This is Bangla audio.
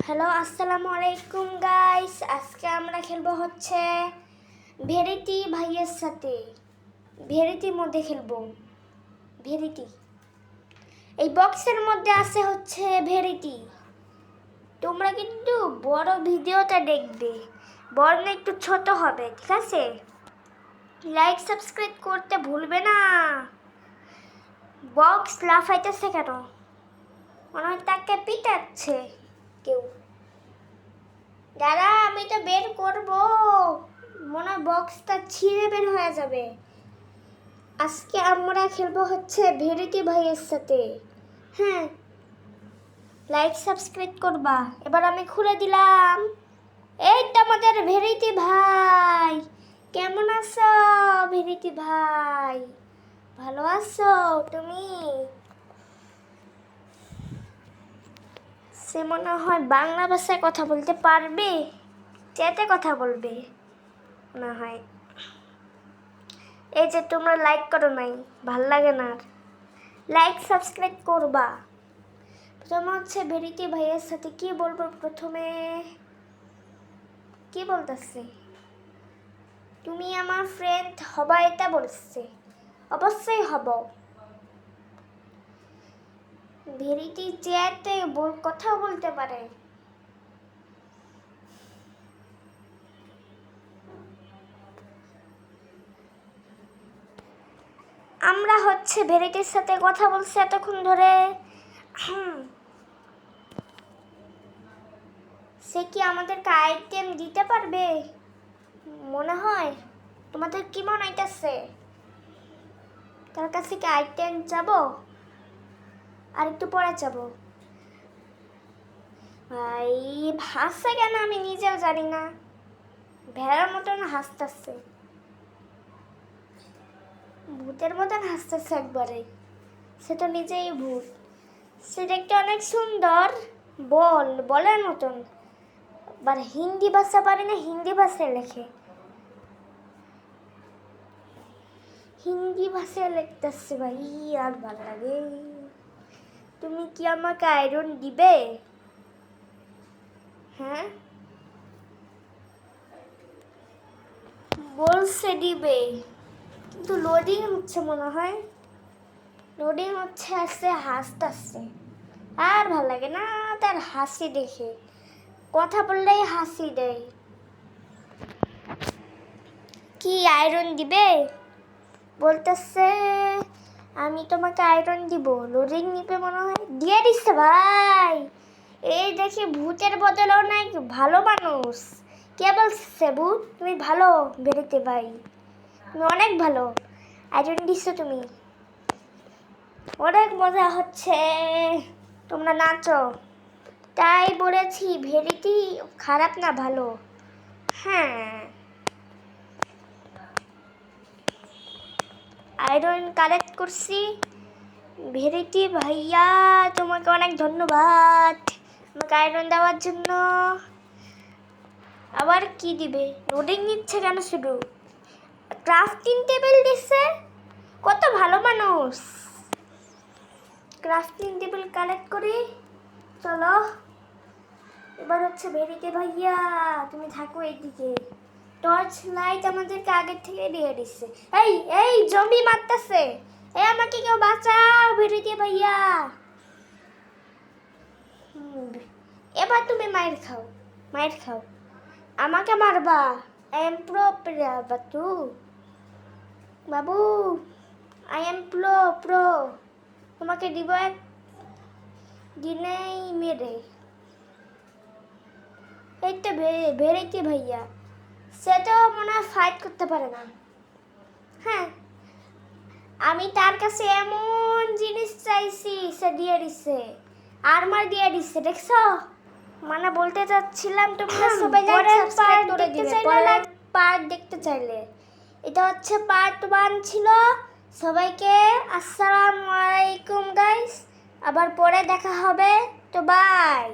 হ্যালো, আসসালামু আলাইকুম গাইস। আজকে আমরা খেলবো হচ্ছে ভেরিটি ভাইয়ের সাথে। ভেরিটির মধ্যে খেলবো। ভেরিটি এই বক্সের মধ্যে আছে হচ্ছে ভেরিটি। তোমরা কিন্তু বড় ভিডিওটা দেখবে, বড় না একটু ছোট হবে, ঠিক আছে? লাইক সাবস্ক্রাইব করতে ভুলবে না। বক্স লাফাইতেছে কেন? মনে হয় তাকে পিটাচ্ছে কেউ। দাদা, আমি তো বের করব, মনে হয় বক্সটা ছিঁড়ে বের হয়ে যাবে। আজকে আমরা খেলবো হচ্ছে ভেরিটি ভাইয়ের সাথে। হ্যাঁ, লাইক সাবস্ক্রাইব করবা। এবার আমি খুলে দিলাম। এই তো আমাদের ভেরিটি ভাই। কেমন আছো ভেরিটি ভাই? ভালো আছো তুমি? সে মনে হয় বাংলা ভাষায় কথা বলতে পারবে, চেটে কথা বলবে মনে হয়। এই যে তোমরা লাইক করো নাই, ভাল লাগে না। আর লাইক সাবস্ক্রাইব করবা। প্রথমে হচ্ছে ভেরিটি ভাইয়ের সাথে কি বলবো, প্রথমে কি বলতেছে, তুমি আমার ফ্রেন্ড হবা, এটা বলছে। অবশ্যই হব। ভেরিটি চ্যাটে কথা বলতে পারে। আমরা হচ্ছে ভেরিটির সাথে কথা বলছি এতক্ষণ ধরে। সে কি আমাদেরকে আইটেম দিতে পারবে মনে হয়? তোমাদের কি মনে হইতেছে? তার কাছে কি আইটেম যাবো? আর একটু পরে যাবো। ভাই হাসছে কেন আমি নিজেও জানি না। ভেড়ার মতন হাসতেছে, ভূতের মতন হাসতেছে একবারে। সে তো নিজেই ভূত। সে দেখতে অনেক সুন্দর, বলের মতন। আবার হিন্দি ভাষা পারে না, হিন্দি ভাষায় লেখে। হিন্দি ভাষায় লিখতেছে ভাই, আর ভালো লাগে। তুমি কি আমাকে আয়রন দিবে? হ্যাঁ, বলছে দিবে, কিন্তু লোডিং হচ্ছে মনে হয়। লোডিং হচ্ছে, আসছে, হাসতেছে। আর ভাল লাগে না তার হাসি দেখে। কথা বললেই হাসি দেয়। কি আয়রন দিবে বলতেছে? আমি তোমাকে আয়রন দিব। লোডিং নিবে মনে হয়, দিয়ে দিচ্ছে ভাই। এই দেখি ভূতের বদলেও নাই ভালো মানুষ। কে বলছে ভূত তুমি ভালো? বেরোতে ভাই, তুমি অনেক ভালো। আয়রন দিচ্ছ তুমি, অনেক মজা হচ্ছে। তোমরা নাচো, তাই বলেছি ভেরিটি খারাপ না ভালো। হ্যাঁ, আয়রন কালেক্ট করছি। ভেরিটি ভাইয়া, তোমাকে অনেক ধন্যবাদ আমাকে আয়রন দেওয়ার জন্য। আবার কি দিবে? লোডিং নিচ্ছে কেন শুধু? ক্রাফটিং টেবিল দিচ্ছে, কত ভালো মানুষ। ক্রাফটিং টেবিল কালেক্ট করি, চলো। এবার হচ্ছে ভেরিটি ভাইয়া, তুমি থাকো এইদিকে। টর্চ লাইট আমাদেরকে আগের থেকে দিয়ে দিচ্ছে। এই এই জম্বি মারতেছে, এই আমাকে কেউ বাঁচাও ভেরিটি ভাইয়া। এবার তুমি মাইর খাও, মাইর খাও। আমাকে মারবা? I am pro player Babu, I am pro. তোমাকে দিব এক দিনেই মেরে। এই তো ভেরিটি ভাইয়া, সে তো মনে হয় ফাইট করতে পারে না। হ্যাঁ, আমি তার কাছে এমন জিনিস চাইছি, সে দিয়ে দিচ্ছে। আর্মার দিয়ে দিচ্ছে, দেখছো? মানে বলতে চাচ্ছিলাম তোমরা সবাই লাইক সাবস্ক্রাইব করে দিবে। পরের পার্ট দেখতে চাইলে, এটা হচ্ছে পার্ট 1 ছিল। সবাইকে আসসালামু আলাইকুম গাইস, আবার পরে দেখা হবে, তো বাই।